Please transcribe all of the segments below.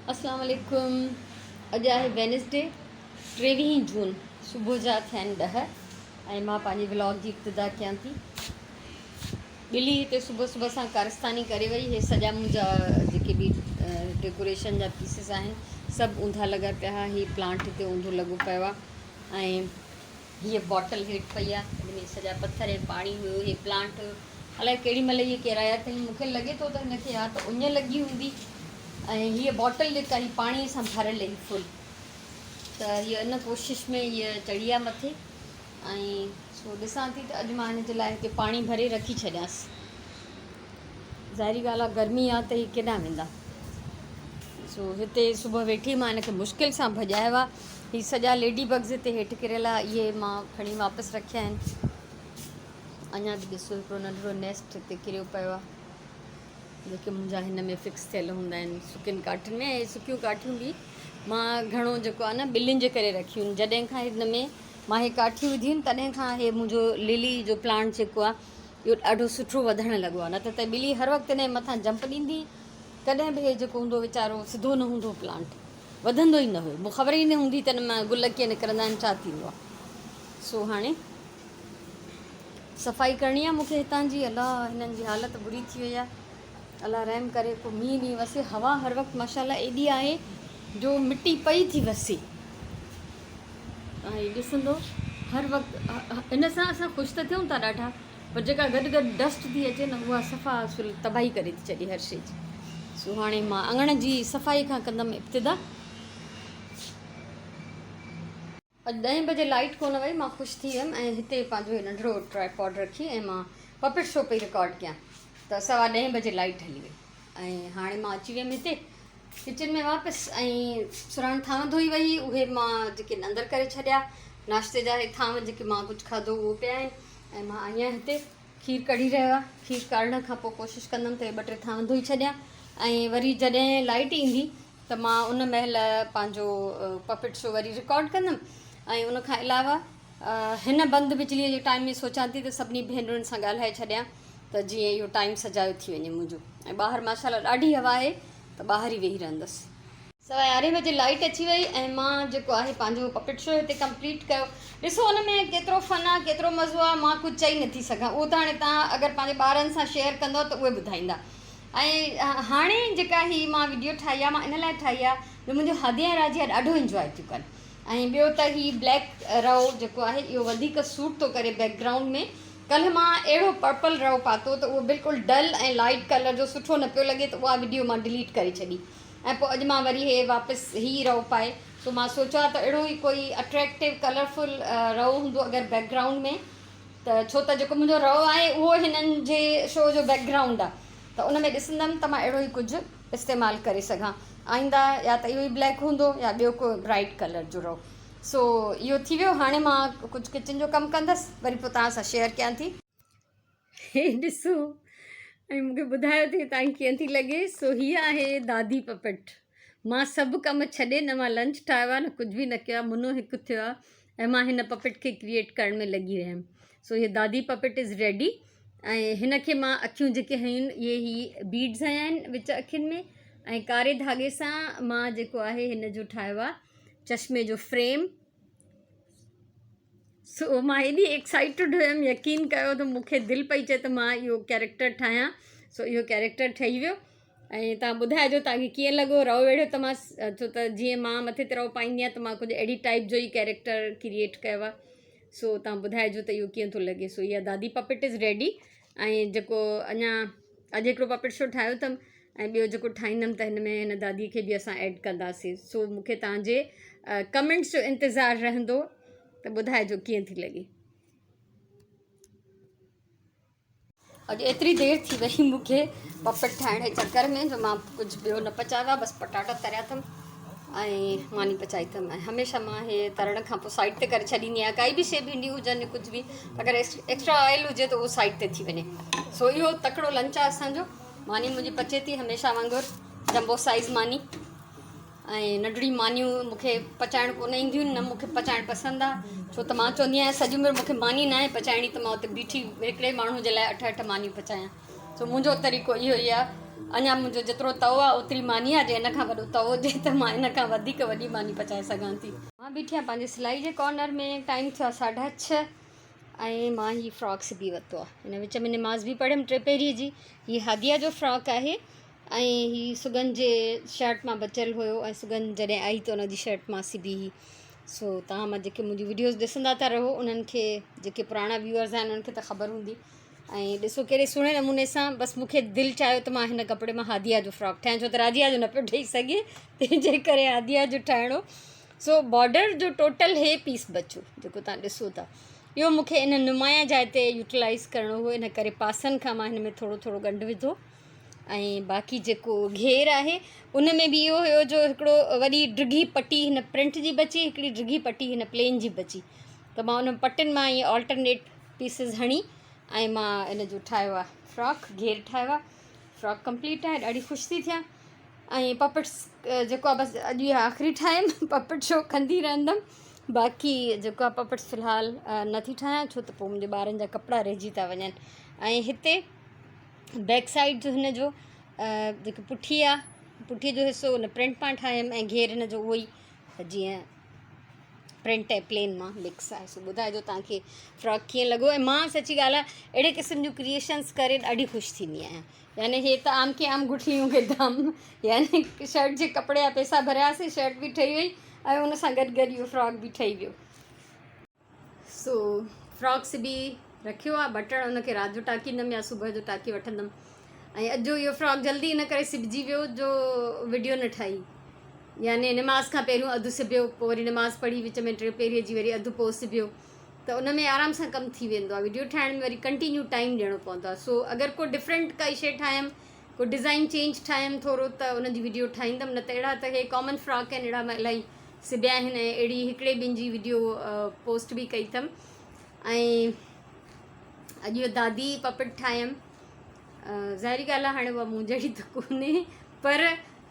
अस्सलाम वालेकुम। अॼु आहे वेनसडे 23 जून सुबुह जा थिया आहिनि 10 ऐं मां पंहिंजे व्लॉग जी इब्तिदा कयां थी। ॿिली हिते सुबुह सुबुह सां कारस्तानी करे वई। हे सॼा मुंहिंजा जेके बि डेकोरेशन जा पीसिस आहिनि सभु ऊंधा लॻा पिया हुआ। हीअ प्लांट हिते ऊंधो लॻो पियो आहे ऐं हीअ बॉटल हेठि पई आहे, हिन में सॼा पथर ऐं पाणी हुयो। हीअ प्लांट अलाए केॾी महिल इहे किराया अथई, मूंखे लॻे थो त हिनखे या त उञ लॻी हूंदी ऐं हीअ बॉटल जेका ही पाणीअ सां भरियल हुई फुल, त हीअ इन कोशिश में हीअ चढ़ी आहे मथे ऐं सो ॾिसां थी त अॼु मां हिन जे लाइ हिते पाणी भरे रखी छॾियांसि। ज़ाहिरी ॻाल्हि आहे गर्मी आहे त हीअ केॾांहुं वेंदा। सो हिते सुबुह वेठी मां हिनखे मुश्किल सां भॼायो आहे। हीअ सॼा लेडी बग्स हिते हेठि किरियल आहे, इहे मां खणी वापसि रखिया आहिनि। अञा बि ॾिसो हिकिड़ो नंढिड़ो नेस्ट हिते किरियो पियो आहे जेके मुंहिंजा हिन में फिक्स थियल हूंदा आहिनि सुकियुनि काठियुनि में। ऐं सुकियूं काठियूं बि मां घणो जेको आहे न ॿिलियुनि जे करे रखियूं आहिनि। जॾहिं खां हिन में मां हे काठियूं विधियूं आहिनि तॾहिं खां हे मुंहिंजो लिली जो प्लांट जेको आहे इहो ॾाढो सुठो वधणु लॻो आहे। न त ॿिली हर वक़्तु हिन जे मथां जंप ॾींदी, कॾहिं बि हे जेको हूंदो वीचारो सिधो न हूंदो, प्लांट वधंदो ई न हुयो। मूंखे ख़बर ई न हूंदी त हिन मां गुल कीअं निकिरंदा आहिनि, छा थींदो आहे। सो हाणे सफ़ाई करणी आहे मूंखे हितां जी। अलाह हिननि जी हालति बुरी थी वई आहे, अलाह रहम करे। को मींहुं ॾींहुं वसे, हवा हर वक़्तु माशाल्लाह एॾी आहे जो मिटी पई थी वसे। तव्हां इहो ॾिसंदो हर वक़्तु इन सां असां ख़ुशि त थियूं था ॾाढा, पर जेका गॾु गॾु डस्ट थी अचे न उहा सफ़ा तबाही करे थी छॾे हर शइ जी। सो हाणे मां अङण जी सफ़ाई खां कंदमि इब्तिदा। अॼु 10 बजे लाइट कोन वई, मां ख़ुशि थी वियमि ऐं हिते पंहिंजो नंढिड़ो ट्राईपॉड रखी ऐं मां पपेट शो पई रिकॉर्ड कयां त 10:15 बजे लाइट हली वई। ऐं हाणे मां अची वियमि हिते किचन में वापसि ऐं सुराण थांव धोई वई। उहे मां जेके अंदरि करे छॾिया नाश्ते जा, हे थांव जेके मां कुझु खाधो उहो पिया आहिनि। ऐं मां आई आहियां हिते, खीर कढी रहियो आहे। खीर काढ़ण खां पोइ कोशिशि कंदमि त 2-3 थांव धोई छॾियां ऐं वरी जॾहिं लाइट ईंदी त मां उन महिल पंहिंजो पपेट शो वरी रिकॉर्ड कंदमि। ऐं उनखां अलावा हिन बंदि बिजलीअ जे टाइम में सोचां थी त सभिनी भेनरुनि सां ॻाल्हाए छॾियां त जीअं इहो टाइम सजायो थी वञे मुंहिंजो। ऐं ॿाहिरि माशाल्लाह ॾाढी हवा आहे त ॿाहिरि ई वेही रहंदसि। 11:15 बजे लाइट अची वई ऐं मां जेको आहे पंहिंजो पपेट शो हिते कंप्लीट कयो। ॾिसो हुन में केतिरो फन आहे, केतिरो मज़ो आहे, मां कुझु चई नथी सघां। उहो त हाणे तव्हां अगरि पंहिंजे ॿारनि सां शेयर कंदव त उहे ॿुधाईंदा। ऐं हाणे जेका ही मां वीडियो ठाही आहे, मां इन लाइ ठाही आहे जो मुंहिंजो हादिया ऐं राजिया ॾाढो इंजॉय थियूं कनि। ऐं ॿियो त हीअ ब्लैक रओ जेको आहे इहो वधीक सूट थो करे बैकग्राउंड में। कल्ह मां अहिड़ो पर्पल रओ पातो त उहो बिल्कुलु डल ऐं लाइट कलर जो सुठो न पियो लॻे, त उहा वीडियो मां डिलीट करे छॾी। ऐं पोइ अॼु मां वरी हे वापसि ही रओ पाए, सो मां सोचियो आहे त अहिड़ो ई कोई अट्रैक्टिव कलरफुल रओ हूंदो अगरि बैकग्राउंड में, त छो त जेको मुंहिंजो रओ आहे उहो हिननि जे शो जो बैकग्राउंड आहे, त उन में ॾिसंदमि त मां अहिड़ो ई कुझु इस्तेमालु करे सघां। आईंदा या त इहो ई ब्लैक हूंदो या ॿियो को ब्राइट कलर जो रओ। सो इहो थी वियो। हाणे मां कुझु किचन जो कमु कंदसि, वरी पोइ तव्हां सां शेयर कयां थी। हे ॾिसो ऐं मूंखे ॿुधायो थी तव्हांखे कीअं थी लॻे। सो हीअ आहे दादी पपेट। मां सभु कमु छॾे, न मां लंच ठाहियो आहे न कुझु बि न कयो आहे, मुनो हिकु थियो आहे ऐं मां हिन पपेट खे क्रिएट करण में लॻी रहियमि। सो हीअ दादी पपेट इज़ रेडी। ऐं हिनखे मां अखियूं जेके आहिनि इहे ही बीड्स हया आहिनि विच अखियुनि में, ऐं कारे धागे सां मां जेको आहे हिन जो ठाहियो आहे चश्मे जो फ्रेम। सो मां हेॾी एक्साइटेड हुयमि, यकीन कयो त मूंखे दिलि पई चए त मां इहो कैरेक्टर ठाहियां। सो इहो कैरेक्टर ठही वियो ऐं तव्हां ॿुधाइजो तव्हांखे कीअं लॻो रओ वेड़े। त मां छो त जीअं मां मथे ते रओ पाईंदी आहियां त मां कुझु अहिड़ी टाइप जो ई कैरेक्टर क्रिएट कयो आहे। सो तव्हां ॿुधाइजो त इहो कीअं थो लॻे। सो इहा दादी पपेट इज़ रेडी। ऐं जेको अञा अॼु हिकिड़ो पपेट शो ठाहियो अथमि ऐं ॿियो जेको ठाहींदमि त हिन में हिन दादीअ खे बि असां ऐड कंदासीं। सो मूंखे तव्हांजे कमेंट्स जो इंतज़ारु रहंदो त ॿुधाइजो कीअं थी लॻे। अॼु एतिरी देरि थी वई मूंखे पपेट ठाहिण जे चकर में, जो मां कुझु ॿियो न पचायो आहे, बसि पटाटा तरिया अथमि ऐं मानी पचाई अथमि। ऐं हमेशह मां हे तरण खां पोइ साइड ते करे छॾींदी आहियां। काई बि शइ भिंडी हुजनि कुझु बि अगरि एक्स्ट्रा ऑइल हुजे त उहो साइड ते थी वञे। सो इहो तकिड़ो लंच आहे असांजो। मानी मुंहिंजी पचे थी हमेशह वांगुरु जंबो साइज़ मानी। ऐं नंढड़ी मानियूं मूंखे पचाइण कोन ईंदियूं आहिनि, न मूंखे पचाइणु पसंदि आहे, छो त मां चवंदी आहियां सॼी उमिरि मूंखे मानी न आहे पचाइणी त मां उते बीठी हिकिड़े माण्हू जे लाइ 8 मानियूं पचायां। सो मुंहिंजो तरीक़ो इहो ई आहे अञा मुंहिंजो जेतिरो तओ आहे ओतिरी मानी आहे, जे हिन खां वॾो तओ हुजे त मां हिन खां वधीक वॾी मानी पचाए सघां थी। मां बीठी आहियां पंहिंजे सिलाई जे कॉर्नर में, टाइम थियो आहे 6:30 ऐं मां हीअ फ्रॉक सिबी वरितो आहे। हिन विच में नमाज़ बि पढ़ियमि 3 पहिरीं जी। हीअ हादिया जो फ्रॉक आहे ऐं हीअ सुगन जे शर्ट मां बचियलु हुयो ऐं सुगन जॾहिं आई त उनजी शर्ट मां सिबी हुई। सो तव्हां मां जेके मुंहिंजी वीडियोज़ ॾिसंदा था रहो उन्हनि खे, जेके पुराणा व्यूअर्स आहिनि उन्हनि खे त ख़बर हूंदी। ऐं ॾिसो कहिड़े सुहिणे नमूने सां, बसि मूंखे दिलि चाहियो त मां हिन कपिड़े मां हादिया जो फ्रॉक ठाहियां, छो त राजिया जो न पियो ठही सघे, तंहिंजे करे हादिया जो ठाहिणो। सो बॉर्डर जो टोटल हे पीस बचो जेको तव्हां ॾिसो था, इहो मूंखे इन नुमाया जाइ ते यूटिलाइज़ करिणो हुओ, इन करे पासनि खां मां हिन में थोरो थोरो ॻंढु विधो। ऐं बाक़ी जेको घेर आहे उन में बि इहो हुयो जो हिकिड़ो वॾी डिघी पटी हिन प्रिंट जी बची, हिकिड़ी डिघी पटी हिन प्लेन जी बची, त मां उन पटियुनि मां ईअं ऑल्टरनेट पीसिस हणी ऐं मां इन जो ठाहियो आहे फ्रॉक, घेर ठाहियो आहे। फ्रॉक कंप्लीट आहे, ॾाढी ख़ुशि थी थियां। ऐं पपट्स जेको आहे बसि अॼु इहा आख़िरी टाइम पपट शो कंदी रहंदमि, बाक़ी जेको आहे पपट्स फ़िलहालु नथी ठाहियां, छो त पोइ मुंहिंजे ॿारनि जा कपिड़ा रहिजी था वञनि। ऐं हिते बैक साइड जो हिन जो जेकी पुठी आहे, पुठी जो हिसो उन प्रिंट मां ठाहियमि ऐं घेर हिन जो उहो ई जीअं प्रिंट ऐं प्लेन मां मिक्स आहे। सो ॿुधाइजो तव्हांखे फ्रॉक कीअं लॻो। ऐं मां सची ॻाल्हि आहे अहिड़े क़िस्म जूं क्रिएशन्स करे ॾाढी ख़ुशि थींदी आहियां। यानी हे त आम के आम गुठलियूं के दाम, यानी शर्ट जे कपिड़े जा पैसा भरियासीं, शर्ट बि ठही वई ऐं उन सां गॾु गॾु इहो फ्रॉक बि ठही वियो। सो फ्रॉक सिबी रखियो आहे, बटण उनखे राति जो टाकींदमि या सुबुह जो टाकी वठंदमि। ऐं अॼु जो इहो फ्रॉक जल्दी इन करे सिबजी वियो जो वीडियो न ठाही, यानी नमाज़ खां पहिरियों अधु सिबियो, पोइ वरी नमाज़ पढ़ी विच में 3 पहिरीं जी वरी अधु पोइ सिबियो, त उन में आराम सां कमु थी वेंदो आहे। वीडियो ठाहिण में वरी कंटिन्यू टाइम ॾियणो पवंदो आहे। सो अगरि को डिफरेंट काई शइ ठाहियमि, को डिज़ाइन चेंज ठाहियमि थोरो, त उनजी वीडियो ठाहींदमि। न त अहिड़ा त हे कॉमन फ्रॉक आहिनि, अहिड़ा मां इलाही सिबिया आहिनि ऐं अहिड़ी हिकिड़े ॿिनि जी वीडियो पोस्ट बि कई अथमि। ऐं अॼु इहो दादी पपट ठाहियमि। ज़ाहिरी ॻाल्हि आहे हाणे उहा मूं जहिड़ी त कोन्हे, पर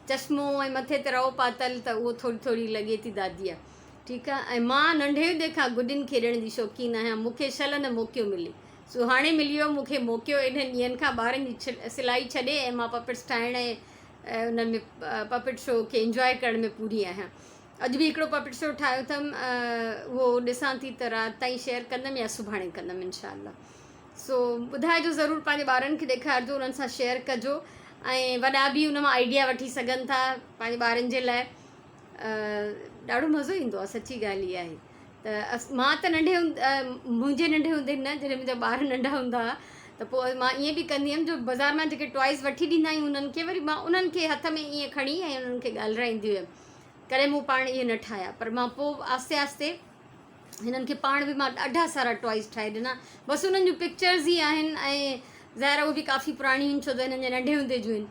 चश्मो ऐं मथे ते रओ पातल त उहो थोरी थोरी लॻे थी दादी आहे, ठीकु आहे। ऐं मां नंढे हूंदे खां गुॾियुनि खे ॾियण जी शौक़ीनु आहियां, मूंखे शल न मौक़ो मिले। सो हाणे मिली वियो मूंखे मौक़ो एॾनि ॾींहंनि खां ॿारनि जी सिलाई छॾे ऐं मां पपट्स ठाहिण ऐं उन में पपट शो खे इंजॉय करण में पूरी आहियां। अॼु बि हिकिड़ो पपट शो ठाहियो अथमि, उहो ॾिसां थी त राति ताईं शेयर कंदमि या सुभाणे कंदमि इनशाअल्लाह। सो ॿुधाइजो ज़रूरु, पंहिंजे ॿारनि खे ॾेखारिजो, उन्हनि सां शेयर कजो ऐं वॾा बि उन मां आइडिया वठी सघनि था पंहिंजे ॿारनि जे लाइ। ॾाढो मज़ो ईंदो आहे, सची ॻाल्हि इहा आहे। त मां त मुंहिंजे नंढे हूंदे न, जॾहिं मुंहिंजा ॿार नंढा हूंदा हुआ त पोइ मां ईअं बि कंदी हुअमि जो बाज़ारि मां जेके टॉइस वठी ॾींदा आहियूं उन्हनि खे, वरी मां उन्हनि खे हथ में ईअं खणी ऐं उन्हनि खे ॻाल्हाईंदी हुअमि। कॾहिं मूं पाण इहे न ठाहिया, पर मां पोइ आस्ते आस्ते हिननि खे पाण बि मां ॾाढा सारा टॉइस ठाहे ॾिना। बसि उन्हनि जूं पिक्चर्स ई आहिनि ऐं ज़ाहिर उहे बि काफ़ी पुराणी आहिनि, छो त हिननि जे नंढे हूंदे जूं आहिनि।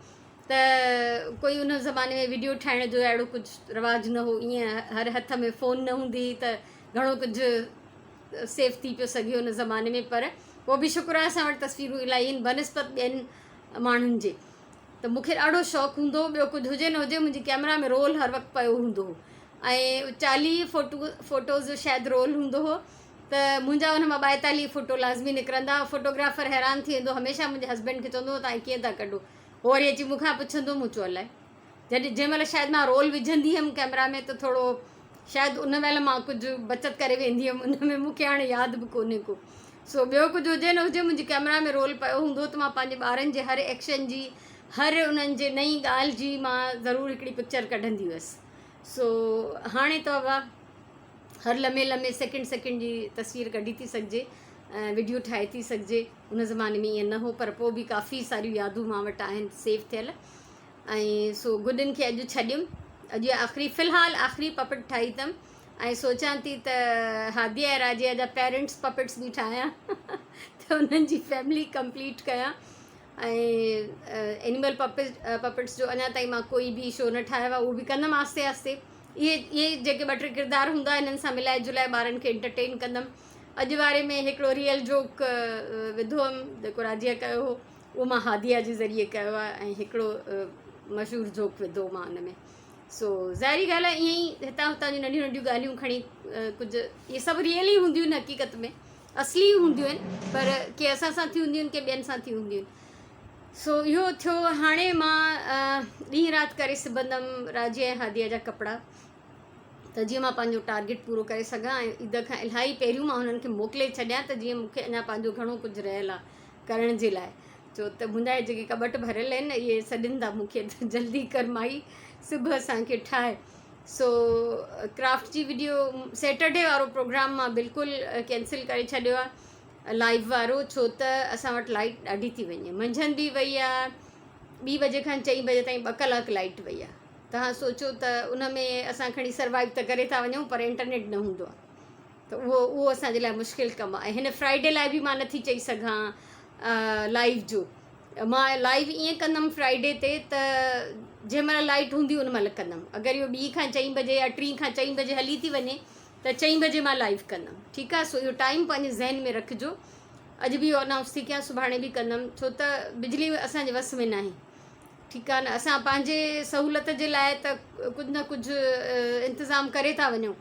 त कोई उन ज़माने में वीडियो ठाहिण जो अहिड़ो कुझु रिवाजु न हो, ईअं हर हथ में फ़ोन न हूंदी त घणो कुझु सेफ थी पियो सघे उन ज़माने में। पर पोइ बि शुक्र आहे असां वटि तस्वीरूं इलाही आहिनि बनस्पत ॿियनि माण्हुनि जे। त मूंखे ॾाढो शौक़ु हूंदो हो, ॿियो कुझु हुजे न हुजे, मुंहिंजी कैमरा में रोल हर वक़्तु पियो हूंदो हो ऐं 40 फ़ोटोज़ जो शायदि रोल हूंदो हो, त मुंहिंजा हुन मां 42 फ़ोटो लाज़मी निकिरंदा। फोटोग्राफर हैरान थी वेंदो, हमेशह मुंहिंजे हस्बैंड खे चवंदो तव्हां कीअं था कढो, हो वरी अची मूंखां पुछंदो, मूं चयो अलाए। जंहिं महिल शायदि मां रोल विझंदी हुअमि कैमरा में त थोरो शायदि उन महिल मां कुझु बचति करे वेंदी हुअमि, उन में मूंखे हाणे यादि बि कोन्हे को। सो ॿियो कुझु हुजे न हुजे, मुंहिंजी कैमरा में रोल पियो हूंदो त मां पंहिंजे ॿारनि जे हर एक्शन जी, हर उन्हनि जे नई ॻाल्हि जी मां ज़रूरु हिकिड़ी पिक्चर कढंदी हुअसि। सो हाणे त बाबा हर लम्हे लम्हे सेकेंड जी तस्वीर कढी थी सघिजे, वीडियो ठाहे थी सघिजे। उन ज़माने में ईअं न हो, पर पोइ बि काफ़ी सारियूं यादूं मां वटि आहिनि सेव थियल। ऐं सो गुॾियुनि खे अॼु छॾियुमि, अॼु आख़िरी फ़िलहालु आख़िरी पपट ठाही अथमि ऐं सोचां थी त हादिया ऐं राजिया जा पेरेंट्स पपट्स बि ठाहियां त उन्हनि जी फैमिली कंप्लीट कयां। ऐं एनिमल पपट्स जो अञा ताईं मां कोई बि शो न ठाहियो आहे, उहो बि कंदमि आस्ते आस्ते। इहे जेके 2-3 किरदार हूंदा हिननि सां मिलाए जुलाए ॿारनि खे एंटरटेन कंदमि। अॼु वारे में हिकिड़ो रियल जोक विधो हुअमि जेको राजिया कयो हो, उहो मां हादिया जे ज़रिए कयो आहे, ऐं हिकिड़ो मशहूरु जोक विधो मां हुन में। सो ज़ाहिरी ॻाल्हि आहे, ईअं ई हितां हुतां जूं नंढियूं नंढियूं ॻाल्हियूं खणी कुझु इहे सभु रियल ई हूंदियूं आहिनि, हक़ीक़त में असली हूंदियूं आहिनि, पर के असां सां थी हूंदियूं आहिनि, के ॿियनि सां थी हूंदियूं आहिनि। सो इहो थियो। हाणे मां ॾींहुं राति करे सिबंदमि राजी ऐं हादिया जा कपिड़ा, त जीअं मां पंहिंजो टारगेट पूरो करे सघां ऐं ईद खां इलाही पहिरियों मां हुननि खे मोकिले छॾियां, त जीअं मूंखे अञा पंहिंजो घणो कुझु रहियल आहे करण जे लाइ। छो त मुंहिंजा जेके कॿट भरियल आहिनि इहे सॾनि था मूंखे, त जल्दी कर माई सिब असांखे ठाहे। सो क्राफ्ट जी वीडियो सैटरडे वारो प्रोग्राम मां बिल्कुलु कैंसिल करे छॾियो आहे, लाइव वारो, छो त असां वटि लाइट ॾाढी थी वञे। मंझंदि बि वई आहे, 2 बजे खां 4 बजे ताईं 2 कलाक लाइट वई आहे। तव्हां सोचो त उन में असां खणी सर्वाइव त करे था वञूं, पर इंटरनेट न हूंदो आहे, त उहो असांजे लाइ मुश्किल कमु आहे। हिन फ्राइडे लाइ बि मां नथी चई सघां लाइव जो। मां लाइव ईअं कंदमि फ्राइडे ते त जंहिं महिल लाइट हूंदी उन महिल कंदमि। अगरि इहो 2 खां 4 बजे या 3 खां 4 बजे हली थी वञे त 4 बजे मां लाइव कंदमि, ठीकु आहे। सो इहो टाइम पंहिंजे ज़हन में रखिजो। अॼु बि इहो अनाउंस थी कयां, सुभाणे बि कंदमि, छो त बिजली असांजे वस में न आहे, ठीकु आहे न। असां पंहिंजे सहूलियत जे लाइ त कुझु न कुझु इंतज़ाम करे था वञूं,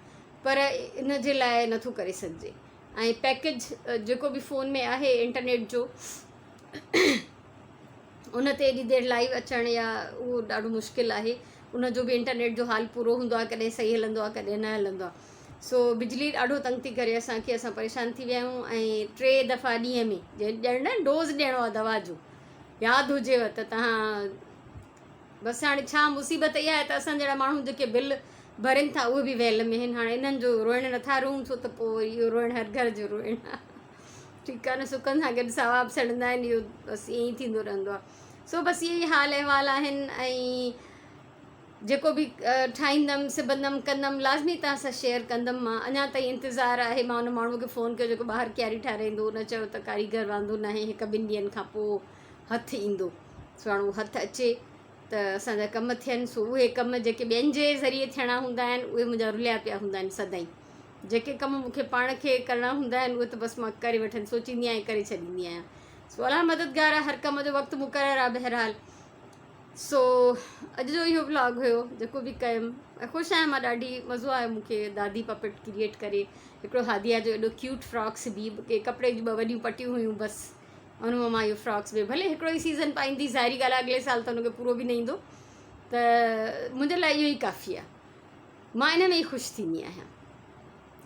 पर इन जे लाइ नथो करे सघिजे। ऐं पैकेज जेको बि फ़ोन में आहे इंटरनेट जो उन ते एॾी देरि लाइव अचणु या उहो ॾाढो मुश्किल आहे। उन जो बि इंटरनेट जो हाल पूरो हूंदो आहे, कॾहिं सही हलंदो आहे कॾहिं न हलंदो आहे। सो बिजली ॾाढो तंग थी करे असांखे, असां परेशान थी विया आहियूं। ऐं 3 दफ़ा ॾींहं में ॾियणु न डोज़ ॾियणो आहे दवा जो, यादि हुजेव त तव्हां। बसि हाणे छा मुसीबत इहा आहे त असां जहिड़ा माण्हू जेके बिल भरनि था उहे बि वेल में आहिनि। हाणे इन्हनि जो रोइण नथा रोऊं, छो त पोइ इहो रोइण हर घर जो रोइण आहे, ठीकु आहे न। सुखनि सां गॾु सवाब सड़ंदा आहिनि, इहो बसि ईअं ई थींदो रहंदो आहे। सो बसि इहे ई हाल अहिवाल आहिनि। ऐं जेको बि ठाहींदमि सिबंदमि कंदमि लाज़मी तव्हां सां शेयर कंदमि। मां अञा ताईं इंतज़ारु आहे। मां उन माण्हूअ खे फ़ोन कयो जेको ॿाहिरि क्यारी ठाराईंदो, उन चयो त कारीगर वांदो न आहे, 1-2 ॾींहंनि खां पोइ हथु ईंदो। सो हाणे उहो हथु अचे त असांजा कमु थियनि। सो उहे कम जेके ॿियनि जे ज़रिए थियणा हूंदा आहिनि उहे मुंहिंजा रुलिया पिया हूंदा आहिनि सदाईं। जेके कम मूंखे पाण खे करणा हूंदा आहिनि उहे त बसि मां करे वठंदी सोचींदी आहियां, करे छॾींदी आहियां। सो अलाह मददगार आहे, हर कम जो वक़्तु मुक़ररु आहे बहरहाल। सो अॼु जो इहो ब्लॉग हुयो जेको बि कयुमि, ऐं ख़ुशि आहियां मां ॾाढी। मज़ो आयो मूंखे दादी पपेट क्रिएट करे। हिकिड़ो हादिया जो एॾो क्यूट फ्रॉक्स बि के कपिड़े जी 2 वॾियूं पटियूं हुयूं बसि, उन मां इहो फ्रॉक्स बि भले हिकिड़ो ई सीज़न पाईंदी, ज़ाहिरी ॻाल्हि आहे अॻिले साल त हुनखे पूरो बि न ईंदो, त मुंहिंजे लाइ इहो ई काफ़ी आहे। मां इन में ई ख़ुशि थींदी आहियां।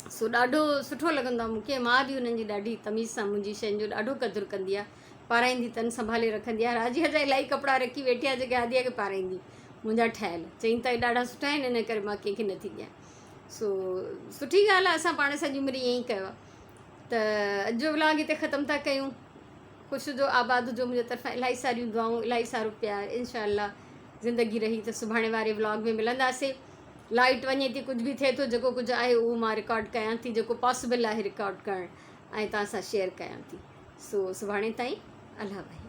सो ॾाढो सुठो लॻंदो आहे मूंखे। मां बि हुननि जी ॾाढी तमीज़ सां मुंहिंजी शयुनि जो ॾाढो क़दुरु कंदी आहे, पाराईंदी अथनि, संभाले रखंदी आहे। राजीअ जा इलाही कपिड़ा रखी वेठी आहे जेके हादिया खे पाराईंदी, मुंहिंजा ठहियल। चईं त ॾाढा सुठा आहिनि, इन करे मां कंहिंखे नथी ॾियां। सो सुठी ॻाल्हि आहे, असां पाण सॼी उमिरि ईअं ई कयो आहे। त अॼु जो व्लॉग हिते ख़तमु था कयूं। ख़ुशि जो आबाद जो मुंहिंजे तरफ़ां इलाही सारियूं दुआऊं, इलाही सारो प्यार। इनशाअल्लाह ज़िंदगी रही त सुभाणे वारे व्लॉग में मिलंदासीं। लाइट वञे थी, कुझु बि थिए थो, जेको कुझु आहे उहो मां रिकॉर्ड कयां थी, जेको पॉसिबल आहे रिकॉर्ड करणु, ऐं तव्हां सां शेयर कयां थी। सो सुभाणे ताईं अल्लाह भाई।